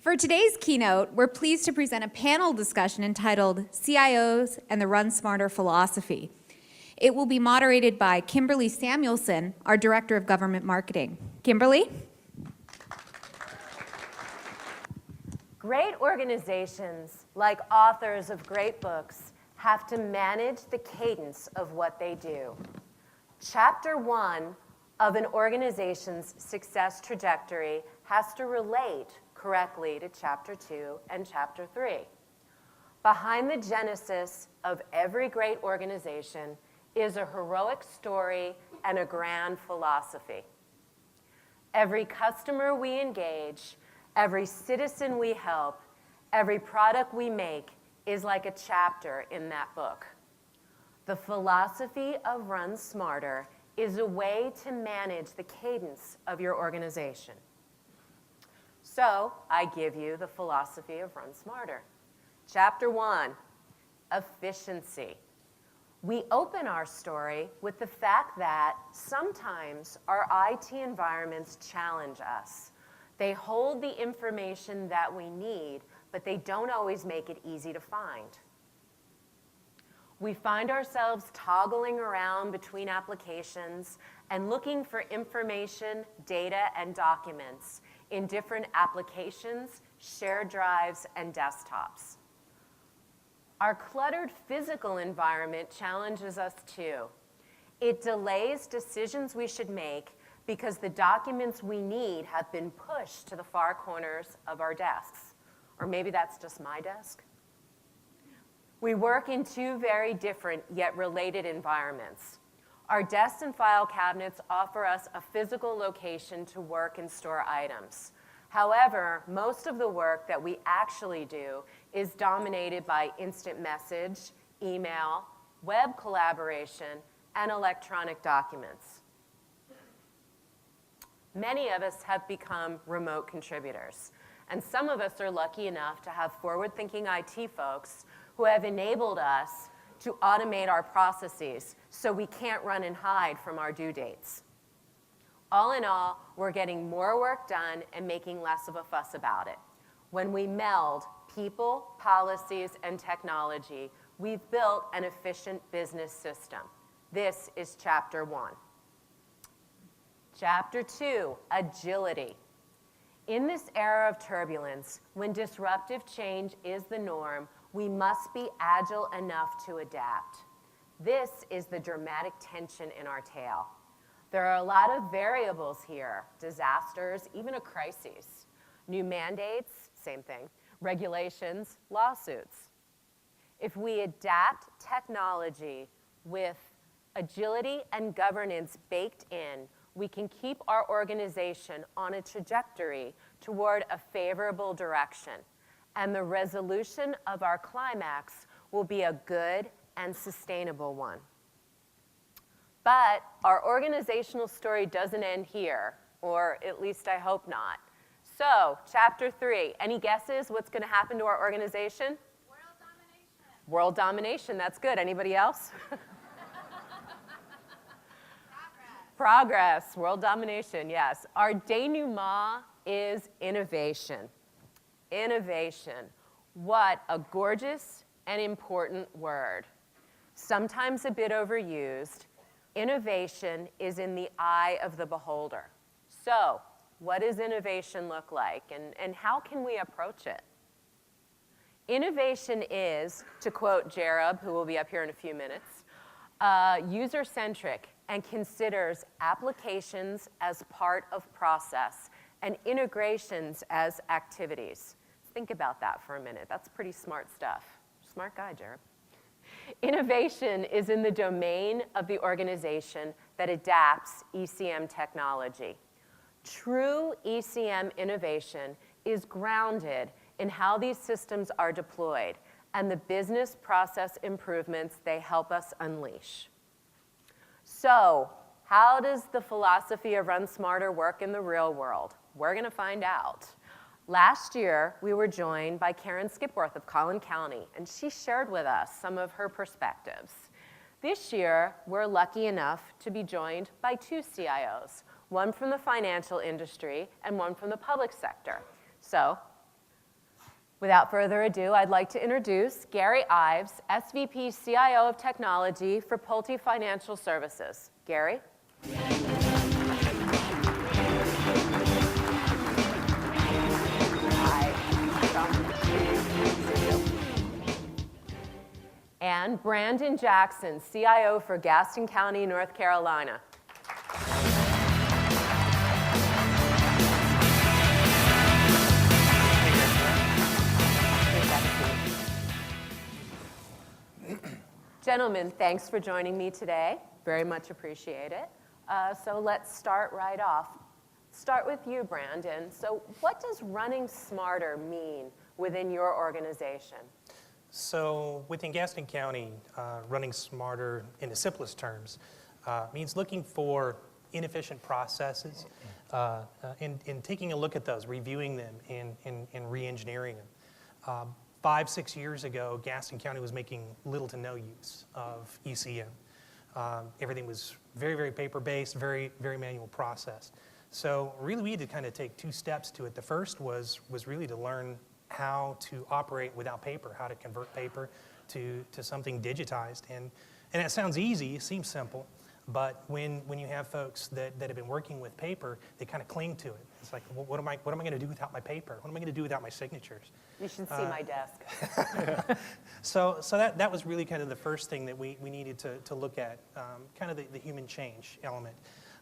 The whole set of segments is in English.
For today's keynote, we're pleased to present a panel discussion entitled CIOs and the Run Smarter Philosophy. It will be moderated by Kimberly Samuelson, our Director of Government Marketing. Kimberly? Great organizations, like authors of great books, have to manage the cadence of what they do. Chapter 1 of an organization's success trajectory has to relate correctly to Chapter 2 and Chapter 3. Behind the genesis of every great organization is a heroic story and a grand philosophy. Every customer we engage, every citizen we help, every product we make is like a chapter in that book. The philosophy of Run Smarter is a way to manage the cadence of your organization. So I give you the philosophy of Run Smarter. Chapter 1, efficiency. We open our story with the fact that sometimes our IT environments challenge us. They hold the information that we need, but they don't always make it easy to find. We find ourselves toggling around between applications and looking for information, data, and documents in different applications, shared drives, and desktops. Our cluttered physical environment challenges us too. It delays decisions we should make because the documents we need have been pushed to the far corners of our desks. Or maybe that's just my desk. We work in two very different yet related environments. Our desks and file cabinets offer us a physical location to work and store items. However, most of the work that we actually do is dominated by instant message, email, web collaboration, and electronic documents. Many of us have become remote contributors, and some of us are lucky enough to have forward-thinking IT folks who have enabled us to automate our processes so we can't run and hide from our due dates. All in all, we're getting more work done and making less of a fuss about it. When we meld people, policies, and technology, we've built an efficient business system. This is Chapter 1. Chapter 2, agility. In this era of turbulence, when disruptive change is the norm, we must be agile enough to adapt. This is the dramatic tension in our tale. There are a lot of variables here, disasters, even a crisis. New mandates, same thing. Regulations, lawsuits. If we adapt technology with agility and governance baked in, we can keep our organization on a trajectory toward a favorable direction, and the resolution of our climax will be a good and sustainable one. But our organizational story doesn't end here, or at least I hope not. So, Chapter 3, any guesses what's going to happen to our organization? World domination. World domination, that's good. Anybody else? Progress, world domination, yes. Our denouement is innovation. Innovation. What a gorgeous and important word. Sometimes a bit overused. Innovation is in the eye of the beholder. So, what does innovation look like, and how can we approach it? Innovation is, to quote Jarob, who will be up here in a few minutes, user-centric and considers applications as part of process and integrations as activities. Think about that for a minute. That's pretty smart stuff. Smart guy, Jared. Innovation is in the domain of the organization that adapts ECM technology. True ECM innovation is grounded in how these systems are deployed and the business process improvements they help us unleash. So, how does the philosophy of Run Smarter work in the real world? We're going to find out. Last year, we were joined by Karen Skipworth of Collin County, and she shared with us some of her perspectives. This year, we're lucky enough to be joined by two CIOs, one from the financial industry and one from the public sector. So, Without further ado, I'd like to introduce Gary Ives, SVP CIO of Technology for Pulte Financial Services. Gary? And Brandon Jackson, CIO for Gaston County, North Carolina. Gentlemen, thanks for joining me today. Very much appreciate it. So let's start right off. Start with you, Brandon. So what does running smarter mean within your organization? So within Gaston County, running smarter in the simplest terms means looking for inefficient processes and taking a look at those, reviewing them and re-engineering them. 5-6 years ago, Gaston County was making little to no use of ECM. Everything was very, very paper-based, very, very manual process. So really we had to kind of take 2 steps to it. The first was really to learn how to operate without paper, how to convert paper to something digitized. And that sounds easy, it seems simple, but when you have folks that have been working with paper, they kind of cling to it. It's like, well, what am I going to do without my paper? What am I going to do without my signatures? You should see my desk. So that was really kind of the first thing that we needed to look at, kind of the human change element.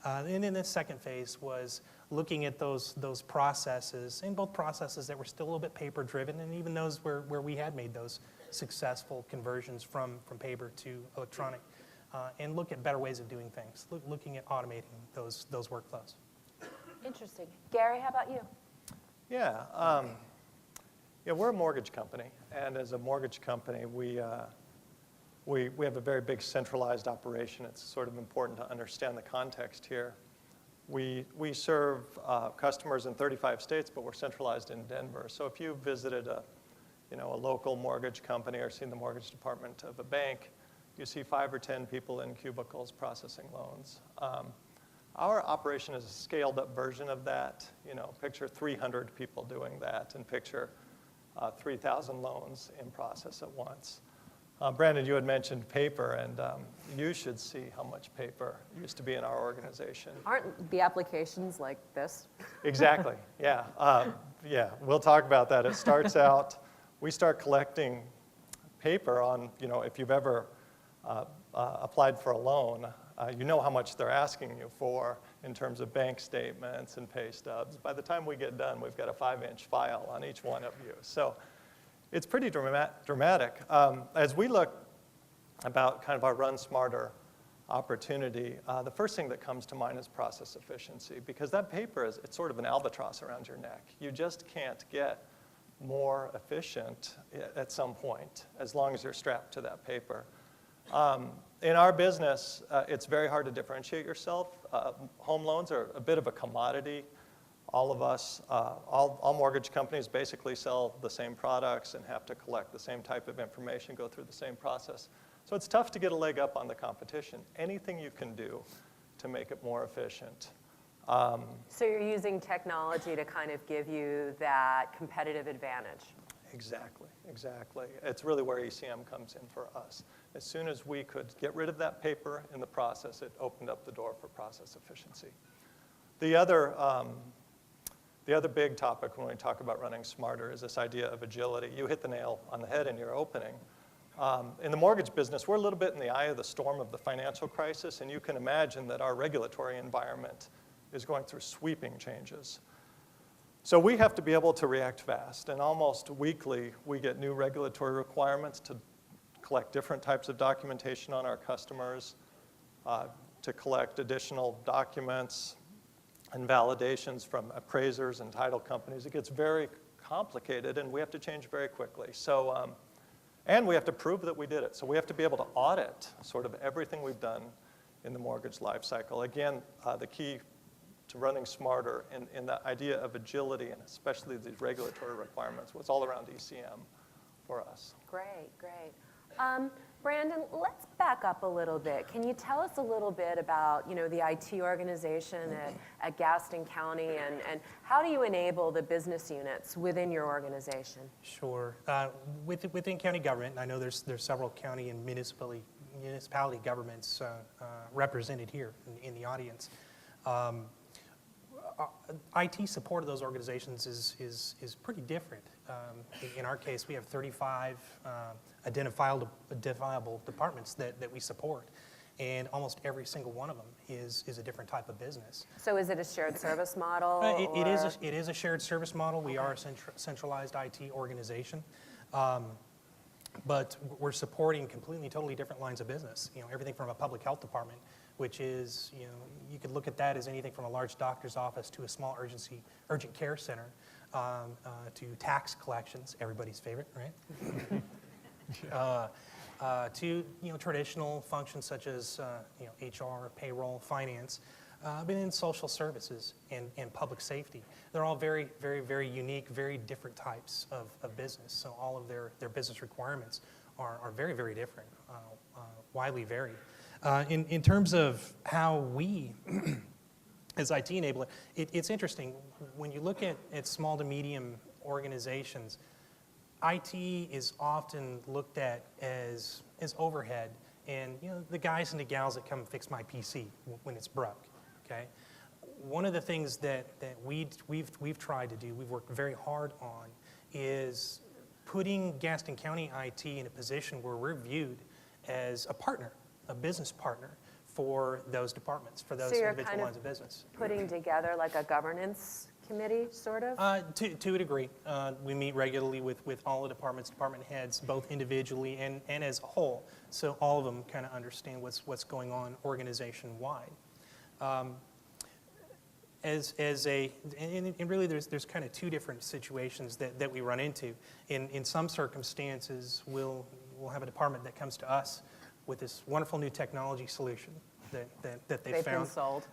And then the second phase was looking at those processes, and both processes that were still a little bit paper driven, and even those where we had made those successful conversions from paper to electronic, and look at better ways of doing things, looking at automating those workflows. Interesting. Gary, how about you? Yeah, we're a mortgage company, and as a mortgage company, we have a very big centralized operation. It's sort of important to understand the context here. We serve customers in 35 states, but we're centralized in Denver. So if you visited a local mortgage company or seen the mortgage department of a bank, you see 5 or 10 people in cubicles processing loans. Our operation is a scaled-up version of that. Picture 300 people doing that, and picture 3,000 loans in process at once. Brandon, you had mentioned paper, and you should see how much paper used to be in our organization. Aren't the applications like this? Exactly, yeah. We'll talk about that. It starts out, we start collecting paper on, if you've ever applied for a loan, you know how much they're asking you for in terms of bank statements and pay stubs. By the time we get done, we've got a 5-inch file on each one of you. So it's pretty dramatic. As we look about kind of our Run Smarter opportunity, the first thing that comes to mind is process efficiency, because that paper it's sort of an albatross around your neck. You just can't get more efficient at some point as long as you're strapped to that paper. In our business, it's very hard to differentiate yourself. Home loans are a bit of a commodity. All of us, all mortgage companies basically sell the same products and have to collect the same type of information, go through the same process. So it's tough to get a leg up on the competition. Anything you can do to make it more efficient. So you're using technology to kind of give you that competitive advantage. Exactly. It's really where ECM comes in for us. As soon as we could get rid of that paper in the process, it opened up the door for process efficiency. The other big topic when we talk about running smarter is this idea of agility. You hit the nail on the head in your opening. In the mortgage business, we're a little bit in the eye of the storm of the financial crisis, and you can imagine that our regulatory environment is going through sweeping changes. So we have to be able to react fast, and almost weekly we get new regulatory requirements to collect different types of documentation on our customers, to collect additional documents and validations from appraisers and title companies. It gets very complicated, and we have to change very quickly. So, and we have to prove that we did it. So we have to be able to audit sort of everything we've done in the mortgage life cycle. Again, the key to running smarter in the idea of agility, and especially these regulatory requirements, was all around ECM for us. Great. Brandon, let's back up a little bit. Can you tell us a little bit about, the IT organization at Gaston County, and how do you enable the business units within your organization? Sure. Within county government, I know there's several county and municipality governments represented here in the audience. IT support of those organizations is pretty different. In our case, we have 35 identifiable departments that we support, and almost every single one of them is a different type of business. So is it a shared service model? It is a shared service model. We are a centralized IT organization. But we're supporting completely, totally different lines of business. Everything from a public health department, which is, you could look at that as anything from a large doctor's office to a small urgent care center, to tax collections, everybody's favorite, right? To traditional functions such as HR, payroll, finance, but in social services and public safety. They're all very, very, very unique, very different types of business. So all of their business requirements are very, very different, widely varied. In terms of how we, as IT enabler, it's interesting. When you look at small to medium organizations, IT is often looked at as overhead, and the guys and the gals that come and fix my PC when it's broke. Okay, one of the things that we've tried to do, we've worked very hard on, is putting Gaston County IT in a position where we're viewed as a partner, a business partner for those departments, for those individual lines of business. Putting together like a governance committee, sort of? To a degree. We meet regularly with all the department heads, both individually and as a whole, so all of them kind of understand what's going on organization-wide. And really there's kind of two different situations that we run into. In some circumstances, we'll have a department that comes to us with this wonderful new technology solution that they've found. Been sold.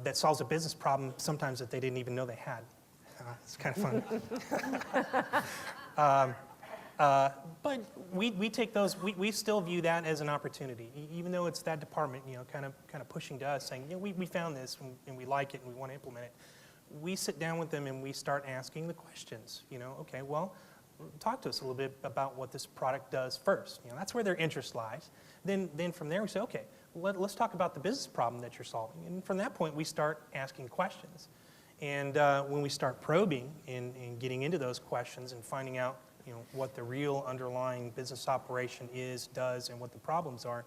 That solves a business problem sometimes that they didn't even know they had. It's kind of fun. But we take those, we still view that as an opportunity, even though it's that department, kind of pushing to us, saying, we found this and we like it and we want to implement it. We sit down with them and we start asking the questions. Okay, well, talk to us a little bit about what this product does first. That's where their interest lies. Then from there we say, okay, let's talk about the business problem that you're solving. And from that point, we start asking questions. And when we start probing and getting into those questions and finding out what the real underlying business operation does, and what the problems are,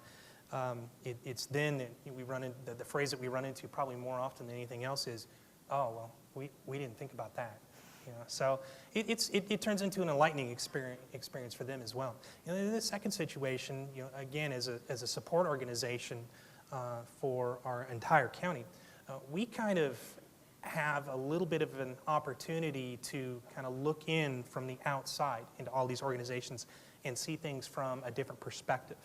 it's then that we run into, the phrase that we run into probably more often than anything else is, oh, well, we didn't think about that. So it turns into an enlightening experience for them as well. In the second situation, again, as a support organization for our entire county, we kind of have a little bit of an opportunity to kind of look in from the outside into all these organizations and see things from a different perspective.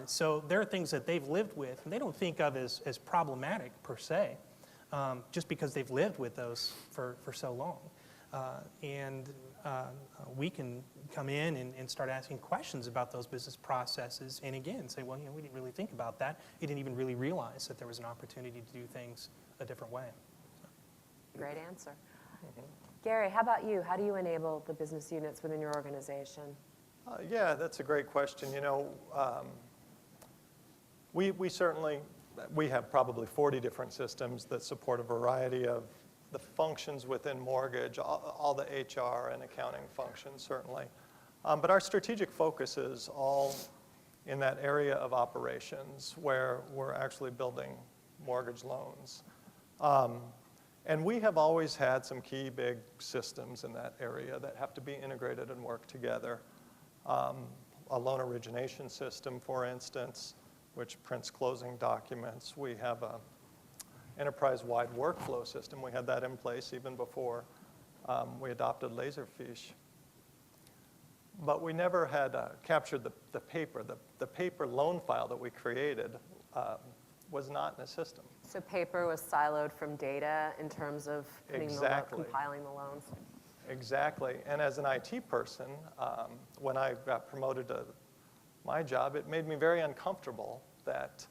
So there are things that they've lived with and they don't think of as problematic per se, just because they've lived with those for so long. We can come in and start asking questions about those business processes, and again say, well, we didn't really think about that. We didn't even really realize that there was an opportunity to do things a different way. Great answer. Gary, how about you? How do you enable the business units within your organization? Yeah, that's a great question. We have probably 40 different systems that support a variety of the functions within mortgage, all the HR and accounting functions, certainly. But our strategic focus is all in that area of operations where we're actually building mortgage loans. And we have always had some key big systems in that area that have to be integrated and work together. A loan origination system, for instance, which prints closing documents. We have an enterprise-wide workflow system. We had that in place even before we adopted Laserfiche. But we never had captured the paper. The paper loan file that we created was not in a system. So paper was siloed from data in terms of putting compiling the loans. Exactly. And as an IT person, when I got promoted to my job, it made me very uncomfortable that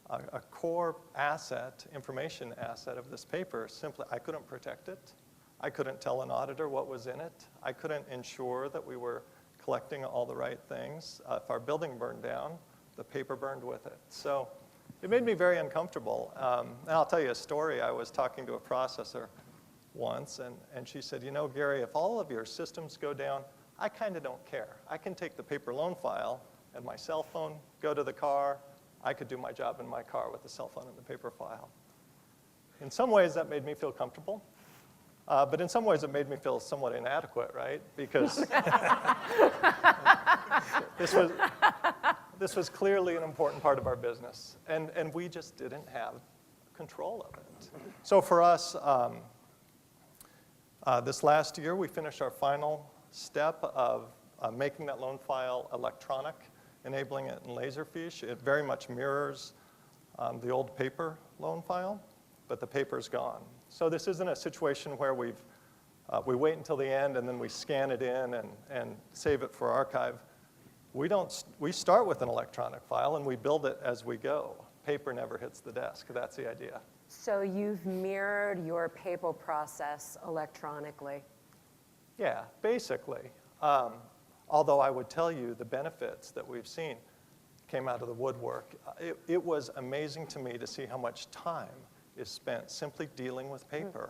a core asset, information asset of this paper, simply, I couldn't protect it. I couldn't tell an auditor what was in it. I couldn't ensure that we were collecting all the right things. If our building burned down, the paper burned with it. So it made me very uncomfortable. And I'll tell you a story. I was talking to a processor once, and she said, you know, Gary, if all of your systems go down, I kind of don't care. I can take the paper loan file and my cell phone, go to the car. I could do my job in my car with the cell phone and the paper file. In some ways, that made me feel comfortable. But in some ways, it made me feel somewhat inadequate, right? Because this was clearly an important part of our business. And we just didn't have control of it. So for us, this last year, we finished our final step of making that loan file electronic, enabling it in Laserfiche. It very much mirrors the old paper loan file, but the paper's gone. So this isn't a situation where we wait until the end and then we scan it in and save it for archive. We start with an electronic file and we build it as we go. Paper never hits the desk. That's the idea. So you've mirrored your paper process electronically. Yeah, basically. Although I would tell you the benefits that we've seen came out of the woodwork. It was amazing to me to see how much time is spent simply dealing with paper.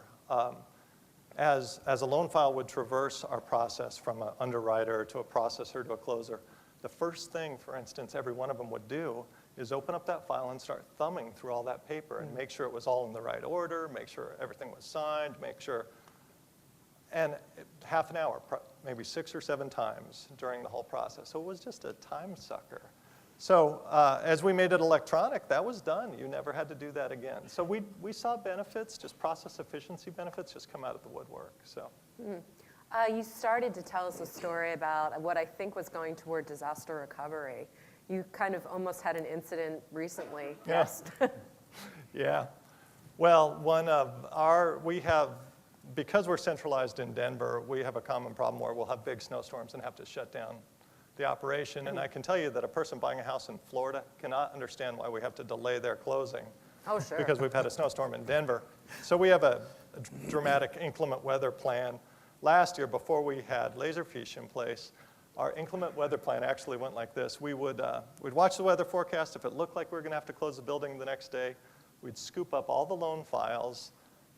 As a loan file would traverse our process from an underwriter to a processor to a closer, the first thing, for instance, every one of them would do is open up that file and start thumbing through all that paper and make sure it was all in the right order, make sure everything was signed, make sure. And half an hour, maybe 6 or 7 times during the whole process. So it was just a time sucker. So as we made it electronic, that was done. You never had to do that again. So we saw benefits, just process efficiency benefits, just come out of the woodwork. So. You started to tell us a story about what I think was going toward disaster recovery. You kind of almost had an incident recently. Yeah. Yes. Yeah. Well, because we're centralized in Denver, we have a common problem where we'll have big snowstorms and have to shut down the operation. And I can tell you that a person buying a house in Florida cannot understand why we have to delay their closing. Oh, sure. Because we've had a snowstorm in Denver. So we have a dramatic inclement weather plan. Last year, before we had Laserfiche in place, our inclement weather plan actually went like this. We'd watch the weather forecast. If it looked like we were going to have to close the building the next day, we'd scoop up all the loan files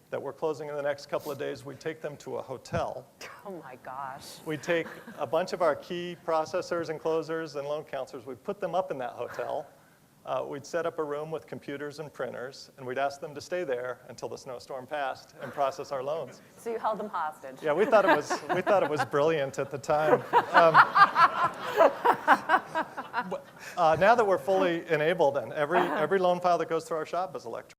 that we're closing in the next couple of days. We'd take them to a hotel. Oh my gosh. We'd take a bunch of our key processors and closers and loan counselors. We'd put them up in that hotel. We'd set up a room with computers and printers, and we'd ask them to stay there until the snowstorm passed and process our loans. So you held them hostage. Yeah, we thought it was brilliant at the time. Now that we're fully enabled, and every loan file that goes through our shop is electronic.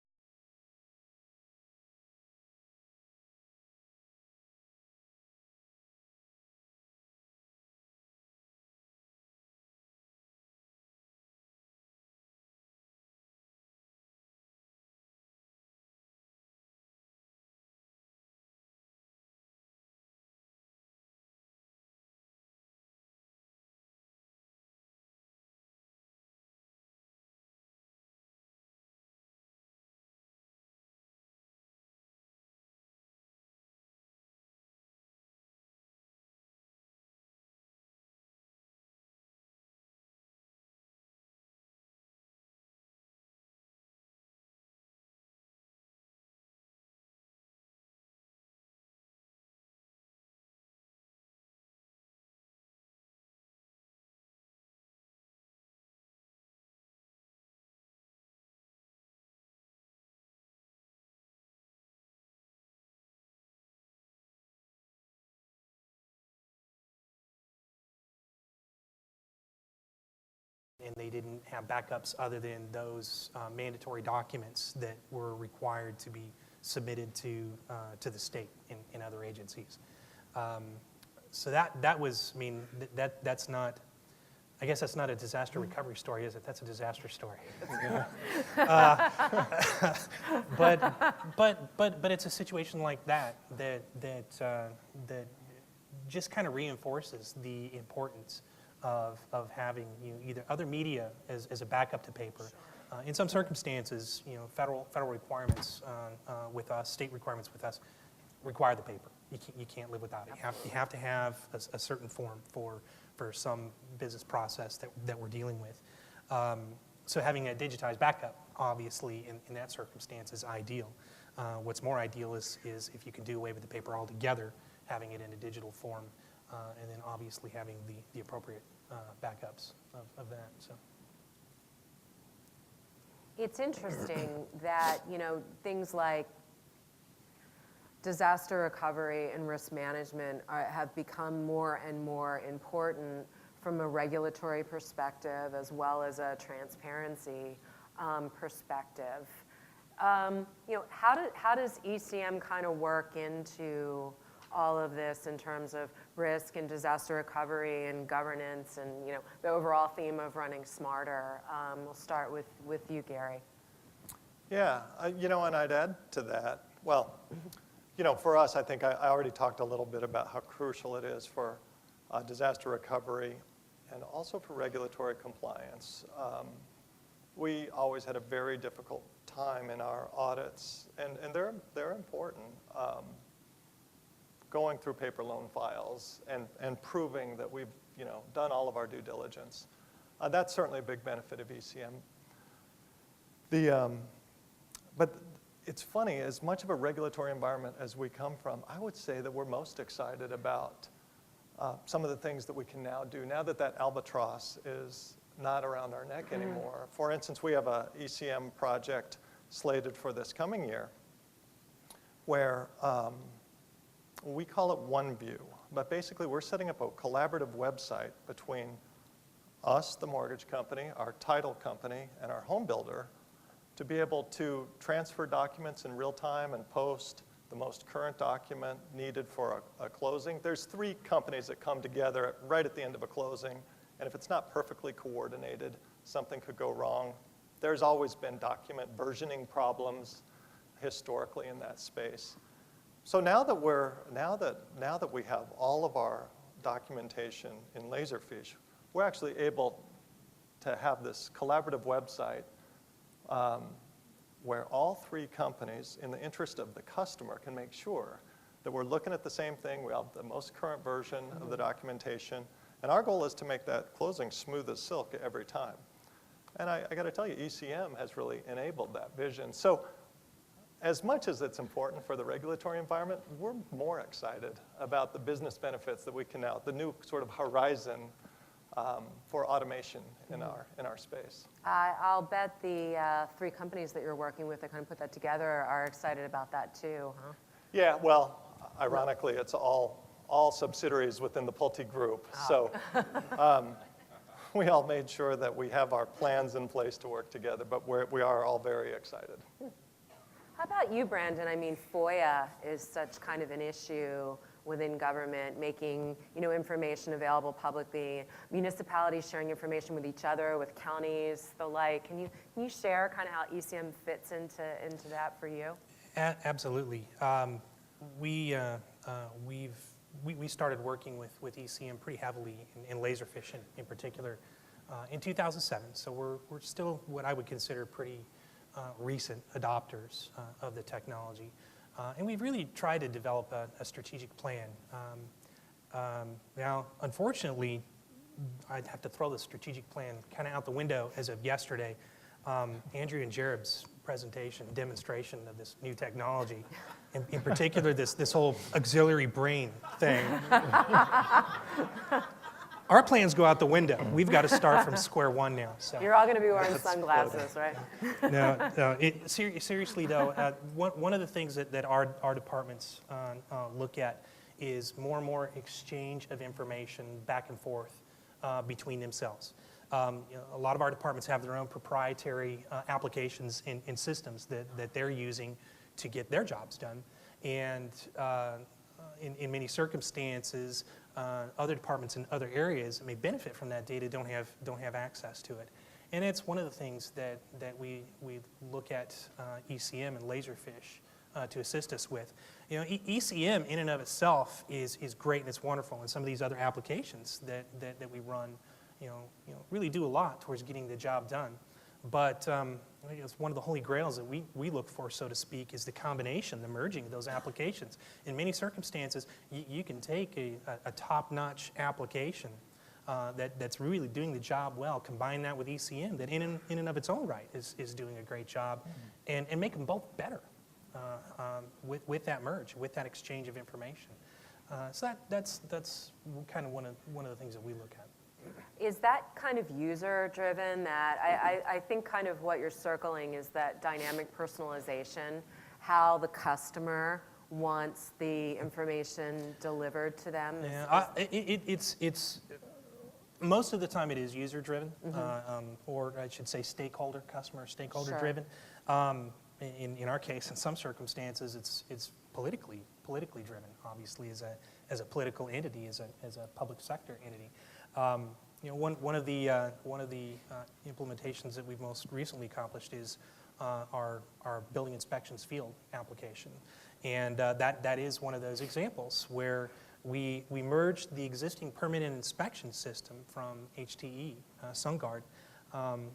And they didn't have backups other than those mandatory documents that were required to be submitted to the state and other agencies. So that was, I mean, that's not, I guess that's not a disaster recovery story, is it? That's a disaster story. But it's a situation like that just kind of reinforces the importance of having either other media as a backup to paper. In some circumstances, federal requirements with us, state requirements with us, require the paper. You can't live without it. You have to have a certain form for some business process that we're dealing with. So having a digitized backup, obviously, in that circumstance is ideal. What's more ideal is if you can do away with the paper altogether, having it in a digital form, and then obviously having the appropriate backups of that. So. It's interesting that, things like disaster recovery and risk management have become more and more important from a regulatory perspective as well as a transparency perspective. How does ECM kind of work into all of this in terms of risk and disaster recovery and governance and the overall theme of running smarter? We'll start with you, Gary. Yeah, and I'd add to that. Well, for us, I think I already talked a little bit about how crucial it is for disaster recovery and also for regulatory compliance. We always had a very difficult time in our audits, and they're important. Going through paper loan files and proving that we've done all of our due diligence. That's certainly a big benefit of ECM. But it's funny, as much of a regulatory environment as we come from, I would say that we're most excited about some of the things that we can now do, now that albatross is not around our neck anymore. For instance, we have a ECM project slated for this coming year where we call it OneView, but basically we're setting up a collaborative website between us, the mortgage company, our title company, and our home builder to be able to transfer documents in real time and post the most current document needed for a closing. There's 3 companies that come together right at the end of a closing, and if it's not perfectly coordinated, something could go wrong. There's always been document versioning problems historically in that space. So now that we have all of our documentation in Laserfish, we're actually able to have this collaborative website where all 3 companies, in the interest of the customer, can make sure that we're looking at the same thing. We have the most current version of the documentation, and our goal is to make that closing smooth as silk every time. And I got to tell you, ECM has really enabled that vision. So as much as it's important for the regulatory environment, we're more excited about the business benefits that we can now, the new sort of horizon for automation in our space. I'll bet the 3 companies that you're working with that kind of put that together are excited about that too, huh? Yeah, well, ironically, it's all subsidiaries within the Pulte group. So we all made sure that we have our plans in place to work together, but we are all very excited. How about you, Brandon? I mean, FOIA is such kind of an issue within government, making information available publicly, municipalities sharing information with each other, with counties, the like. Can you share kind of how ECM fits into that for you? Absolutely. We started working with ECM pretty heavily in Laserfish in particular in 2007. So we're still what I would consider pretty recent adopters of the technology. And we've really tried to develop a strategic plan. Now, unfortunately, I'd have to throw the strategic plan kind of out the window as of yesterday. Andrew and Jarob's presentation, demonstration of this new technology, in particular this whole auxiliary brain thing. Our plans go out the window. We've got to start from square one now. So. You're all going to be wearing sunglasses, right? No. Seriously, though, one of the things that our departments look at is more and more exchange of information back and forth between themselves. A lot of our departments have their own proprietary applications and systems that they're using to get their jobs done. And in many circumstances, other departments in other areas that may benefit from that data don't have access to it. And it's one of the things that we look at ECM and Laserfish to assist us with. ECM in and of itself is great and it's wonderful, and some of these other applications that we run really do a lot towards getting the job done. But I guess one of the holy grails that we look for, so to speak, is the combination, the merging of those applications. In many circumstances, you can take a top-notch application that's really doing the job well, combine that with ECM that in and of its own right is doing a great job, and make them both better with that merge, with that exchange of information. So that's kind of one of the things that we look at. Is that kind of user-driven? That I think kind of what you're circling is that dynamic personalization, how the customer wants the information delivered to them? Yeah, it's most of the time it is user-driven, or I should say customer stakeholder-driven. In our case, in some circumstances, it's politically driven. Obviously, as a political entity, as a public sector entity. One of the implementations that we've most recently accomplished is our building inspections field application, and that is one of those examples where we merged the existing permanent inspection system from HTE, SunGuard,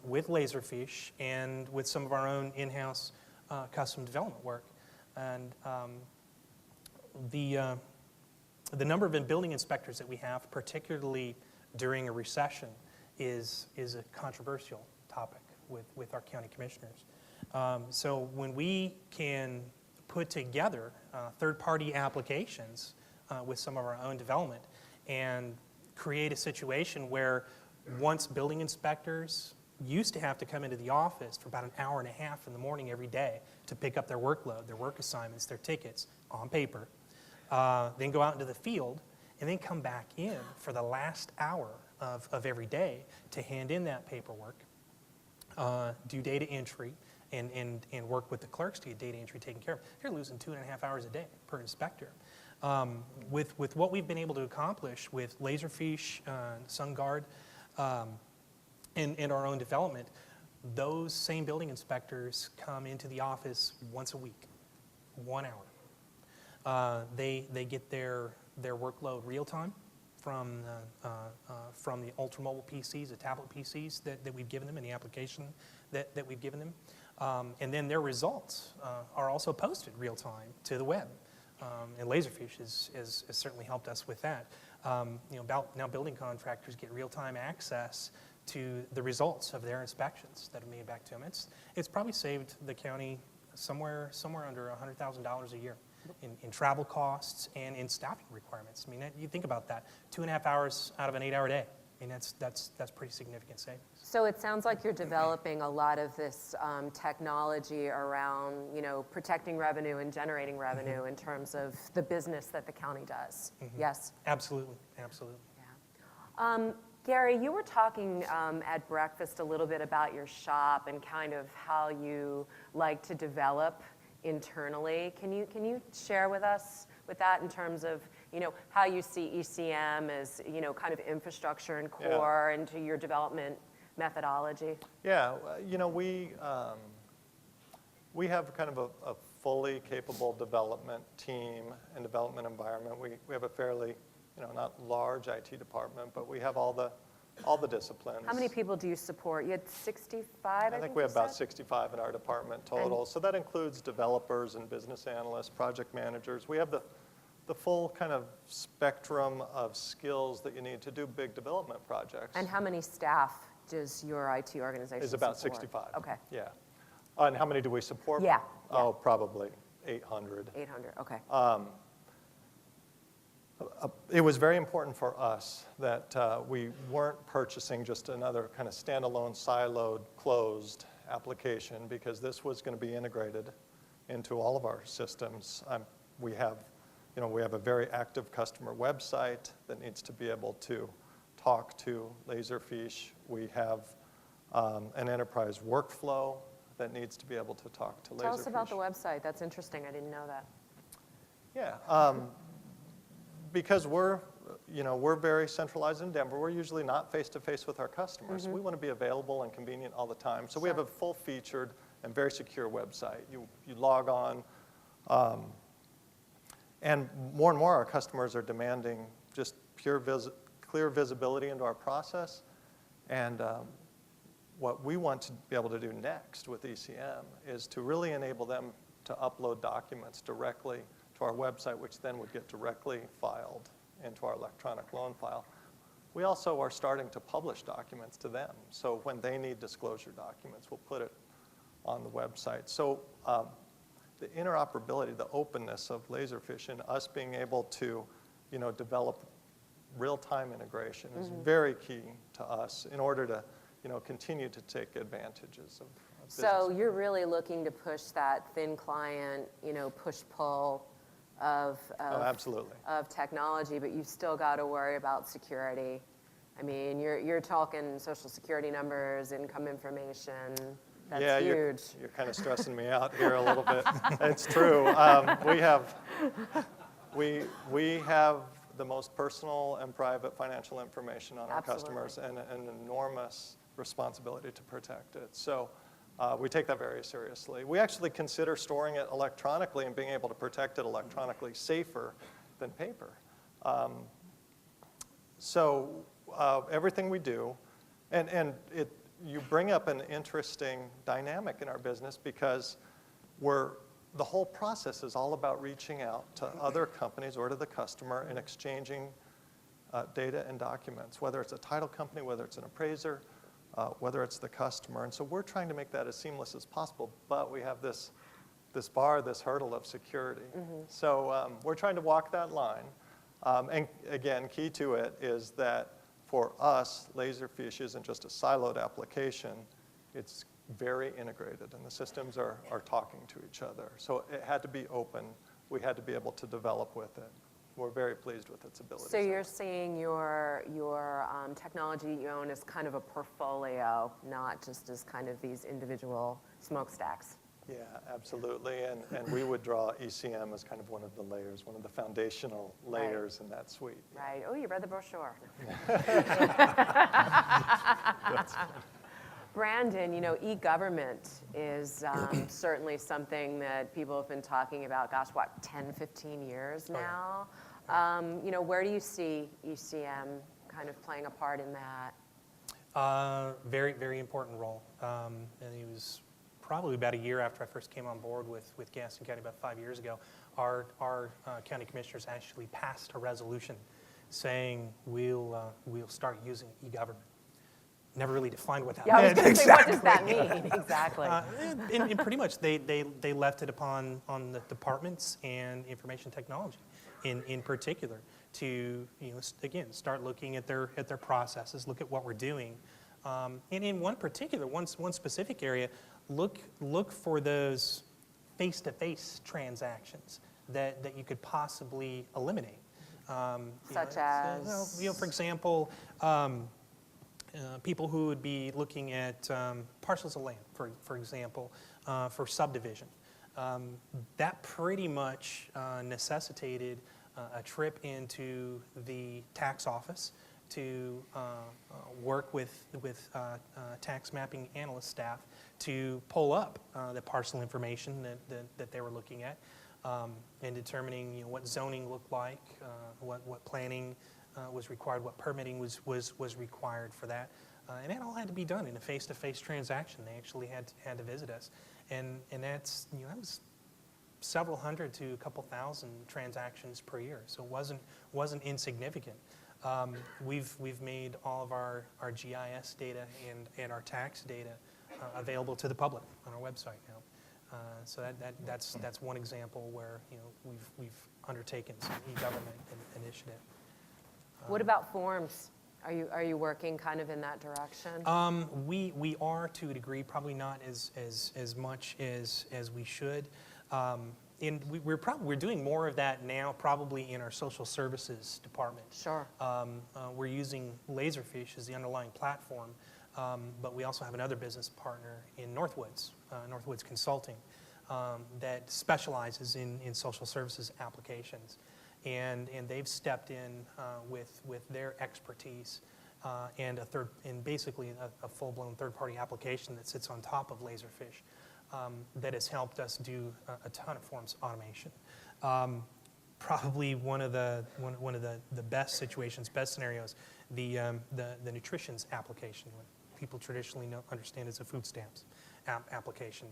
with Laserfish and with some of our own in-house custom development work, and the number of building inspectors that we have, particularly during a recession, is a controversial topic with our county commissioners. So when we can put together third-party applications with some of our own development and create a situation where once building inspectors used to have to come into the office for about an hour and a half in the morning every day to pick up their workload, their work assignments, their tickets on paper, then go out into the field, and then come back in for the last hour of every day to hand in that paperwork, do data entry, and work with the clerks to get data entry taken care of. You're losing 2.5 hours a day per inspector. With what we've been able to accomplish with Laserfish, SunGuard, and our own development, those same building inspectors come into the office once a week, 1 hour. They get their workload real time from the ultra-mobile PCs, the tablet PCs that we've given them, and the application that we've given them. And then their results are also posted real time to the web. And Laserfish has certainly helped us with that. Now building contractors get real-time access to the results of their inspections that are made back to them. It's probably saved the county somewhere under $100,000 a year in travel costs and in staffing requirements. I mean, you think about that, 2.5 hours out of an 8-hour day. I mean, that's pretty significant savings. So it sounds like you're developing a lot of this technology around, protecting revenue and generating revenue in terms of the business that the county does. Yes? Absolutely. Yeah. Gary, you were talking at breakfast a little bit about your shop and kind of how you like to develop internally. Can you share with us with that in terms of how you see ECM as kind of infrastructure and core into your development methodology? Yeah, we have kind of a fully capable development team and development environment. We have a fairly not large IT department, but we have all the disciplines. How many people do you support? You had 65, I think we have about 65 in our department total. So that includes developers and business analysts, project managers. We have the full kind of spectrum of skills that you need to do big development projects. And how many staff does your IT organization Is about support? 65. Okay. Yeah. And how many do we support? Yeah. Oh, probably 800. 800, okay. It was very important for us that we weren't purchasing just another kind of standalone, siloed, closed application, because this was going to be integrated into all of our systems. We have a very active customer website that needs to be able to talk to Laserfish. We have an enterprise workflow that needs to be able to talk to Laserfish. Tell us about the website. That's interesting. I didn't know that. Yeah. Because we're very centralized in Denver. We're usually not face-to-face with our customers. We want to be available and convenient all the time. So we have a full-featured and very secure website. You log on, and more our customers are demanding just clear visibility into our process And what we want to be able to do next with ECM is to really enable them to upload documents directly to our website, which then would get directly filed into our electronic loan file. We also are starting to publish documents to them. So when they need disclosure documents, we'll put it on the website. So the interoperability, the openness of Laserfish and us being able to, develop real-time integration is very key to us in order to, continue to take advantages of business. So you're really looking to push that thin client, push-pull of absolutely. of technology, but you've still got to worry about security. I mean, you're talking social security numbers, income information. That's huge. You're kind of stressing me out here a little bit. It's true. We have the most personal and private financial information on our customers, and an enormous responsibility to protect it. So we take that very seriously. We actually consider storing it electronically and being able to protect it electronically safer than paper. Everything we do, and you bring up an interesting dynamic in our business, because the whole process is all about reaching out to other companies or to the customer and exchanging data and documents, whether it's a title company, whether it's an appraiser, whether it's the customer. And so we're trying to make that as seamless as possible, but we have this bar, this hurdle of security. So we're trying to walk that line. And again, key to it is that for us, Laserfish isn't just a siloed application. It's very integrated, and the systems are talking to each other. So it had to be open. We had to be able to develop with it. We're very pleased with its ability. So you're seeing your technology you own as kind of a portfolio, not just as kind of these individual smokestacks. Yeah, absolutely. And we would draw ECM as kind of one of the layers, one of the foundational layers in that suite. Right. Oh, you read the brochure. Brandon, e-government is certainly something that people have been talking about, 10, 15 years now. Where do you see ECM kind of playing a part in that? Very, very important role. And it was probably about a year after I first came on board with Gaston County, about 5 years ago. Our county commissioners actually passed a resolution saying we'll start using e-government. Never really defined what that meant. I was going to say, what does that mean? Exactly. And pretty much they left it upon the departments and information technology in particular to again start looking at their processes, look at what we're doing, and in one specific area, look for those face-to-face transactions that you could possibly eliminate. Such as? For example. People who would be looking at parcels of land, for example, for subdivision. That pretty much necessitated a trip into the tax office to work with tax mapping analyst staff to pull up the parcel information that they were looking at, and determining what zoning looked like, what planning was required, what permitting was required for that, and that all had to be done in a face-to-face transaction. They actually had to visit us, and that's that was several hundred to a couple thousand transactions per year, so it wasn't insignificant. We've made all of our GIS data and our tax data available to the public on our website now. So that's one example where we've undertaken some e-government initiative. What about forms? Are you working kind of in that direction? We are to a degree, probably not as much as we should. And we're doing more of that now, probably in our social services department. Sure. We're using Laserfish as the underlying platform, but we also have another business partner in Northwoods Consulting, that specializes in social services applications. And they've stepped in with their expertise and basically a full-blown third-party application that sits on top of Laserfish that has helped us do a ton of forms automation. probably one of the best situations, best scenarios, the nutrition's application, what people traditionally understand as a food stamps application.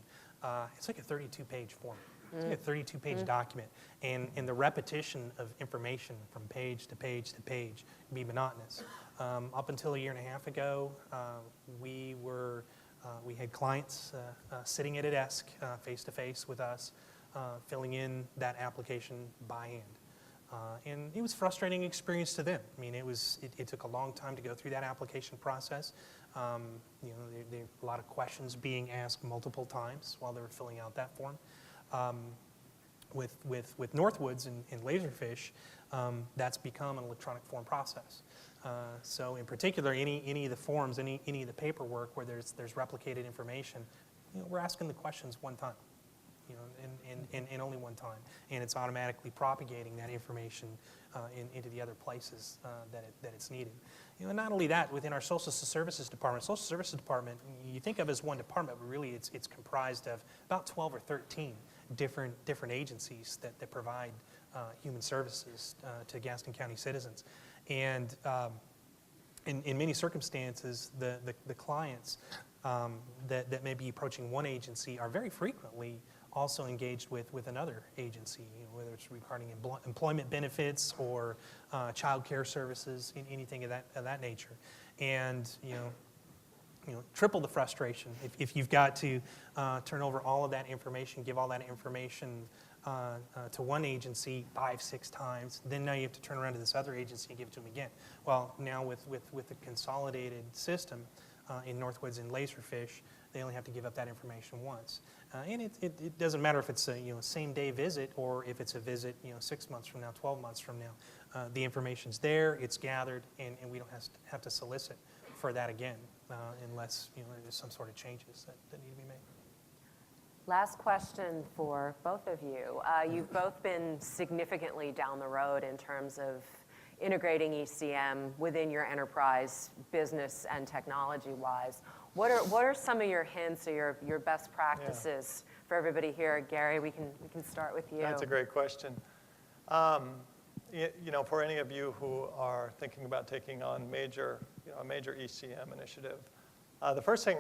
It's like a 32-page form. It's like a 32-page document, and the repetition of information from page to page to page can be monotonous. Up until a year and a half ago, we had clients sitting at a desk face to face with us, filling in that application by hand. And it was a frustrating experience to them. I mean, it took a long time to go through that application process. There a lot of questions being asked multiple times while they were filling out that form. With Northwoods and Laserfish, that's become an electronic form process. So in particular, any of the forms, any of the paperwork where there's replicated information, we're asking the questions one time, and only one time, and it's automatically propagating that information into the other places that it's needed. Not only that, within our social services department, you think of as one department, but really it's comprised of about 12 or 13 different agencies that provide human services to Gaston County citizens. And in many circumstances, the clients that may be approaching one agency are very frequently also engaged with another agency, whether it's regarding employment benefits or child care services, anything of that nature. And triple the frustration if you've got to turn over all of that information, give all that information to one agency 5-6 times, then now you have to turn around to this other agency and give it to them again. Well, now with the consolidated system in Northwoods and Laserfish, they only have to give up that information once. And it doesn't matter if it's a same day visit or if it's a visit 6 months from now, 12 months from now. The information's there, it's gathered, and we don't have to solicit for that again unless there's some sort of changes that need to be made. Last question for both of you. You've both been significantly down the road in terms of integrating ECM within your enterprise, business and technology-wise. What are some of your hints or your best practices for everybody here? Gary, we can start with you. That's a great question. For any of you who are thinking about taking on a major ECM initiative, the first thing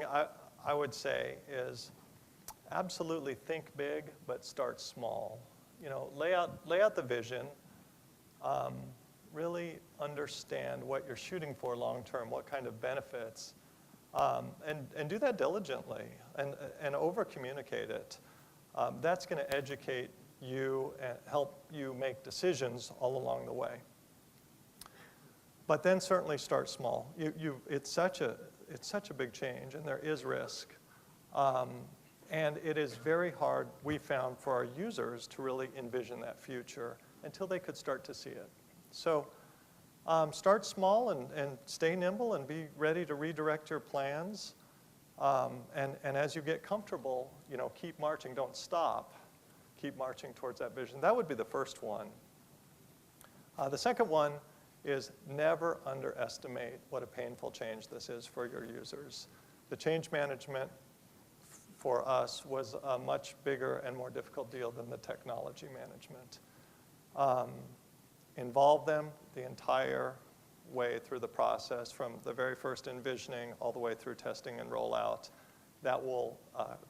I would say is absolutely think big, but start small. Lay out the vision. Really understand what you're shooting for long term, what kind of benefits, and do that diligently and over communicate it. That's going to educate you and help you make decisions all along the way. But then certainly start small. It's such a big change, and there is risk. And it is very hard, we found, for our users to really envision that future until they could start to see it. So start small and stay nimble and be ready to redirect your plans. And as you get comfortable, keep marching, don't stop. Keep marching towards that vision. That would be the first one. The second one is never underestimate what a painful change this is for your users. The change management for us was a much bigger and more difficult deal than the technology management. Involve them the entire way through the process, from the very first envisioning all the way through testing and rollout. That will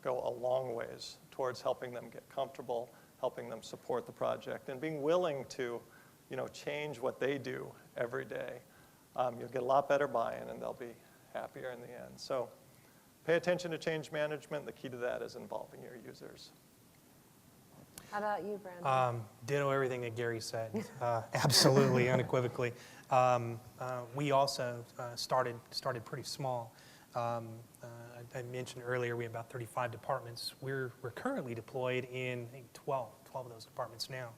go a long ways towards helping them get comfortable, helping them support the project, and being willing to change what they do every day. You'll get a lot better buy-in, and they'll be happier in the end. So pay attention to change management. The key to that is involving your users. How about you, Brandon? Ditto everything that Gary said. Absolutely, unequivocally. We also started pretty small. I mentioned earlier we have about 35 departments. We're currently deployed in 12 of those departments now.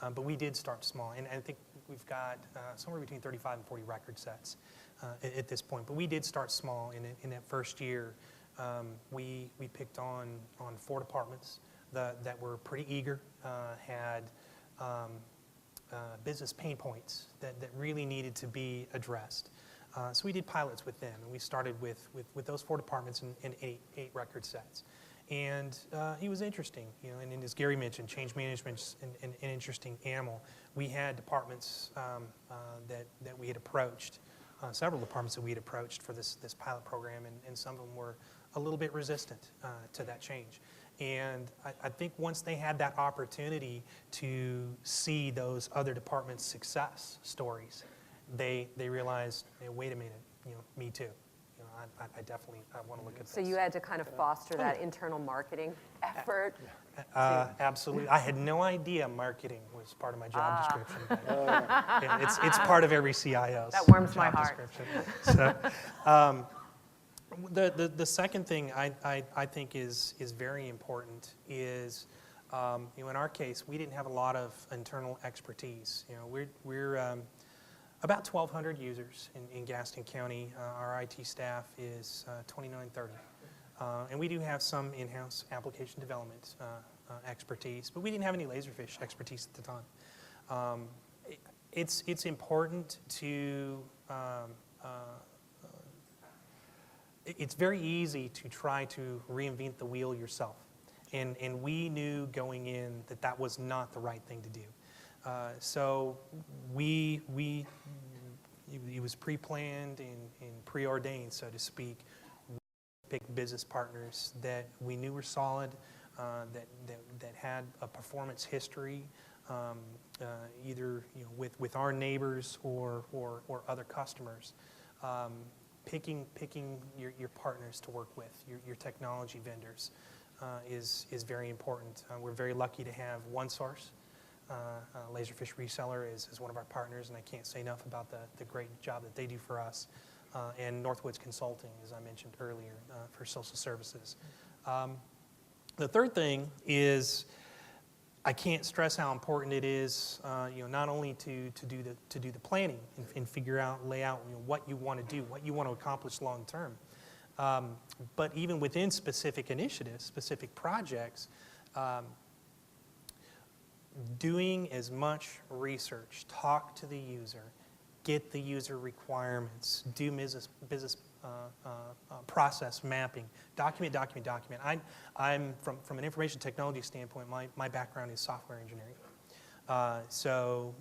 But we did start small, and I think we've got somewhere between 35 and 40 record sets at this point. But we did start small. In that first year, we picked on 4 departments that were pretty eager, had business pain points that really needed to be addressed. So we did pilots with them, and we started with those 4 departments and 8 record sets. And it was interesting, and as Gary mentioned, change management's an interesting animal. We had departments that we had approached, several departments that we had approached for this pilot program, and some of them were a little bit resistant to that change. And I think once they had that opportunity to see those other departments' success stories, they realized, hey, wait a minute, me too. I definitely want to look at this. So you had to kind of foster that internal marketing effort. Absolutely. I had no idea marketing was part of my job description. Yeah, it's part of every CIO's That warms my job heart. description. So, the second thing I think is very important is, in our case, we didn't have a lot of internal expertise. We're about 1,200 users in Gaston County. Our IT staff is 2930. And we do have some in-house application development expertise, but we didn't have any Laserfish expertise at the time. It's important to, it's very easy to try to reinvent the wheel yourself. And we knew going in that was not the right thing to do. So it was pre-planned and preordained, so to speak. We picked business partners that we knew were solid, that had a performance history, either with our neighbors or other customers. Picking your partners to work with, your technology vendors, is very important. We're very lucky to have OneSource. Laserfish Reseller is one of our partners, and I can't say enough about the great job that they do for us. And Northwoods Consulting, as I mentioned earlier, for social services. The third thing is, I can't stress how important it is, not only to do the planning and figure out, lay out, what you want to do, what you want to accomplish long term, but even within specific initiatives, specific projects. Doing as much research, talk to the user, get the user requirements, do business process mapping, document. I'm from an information technology standpoint, my background is software engineering. So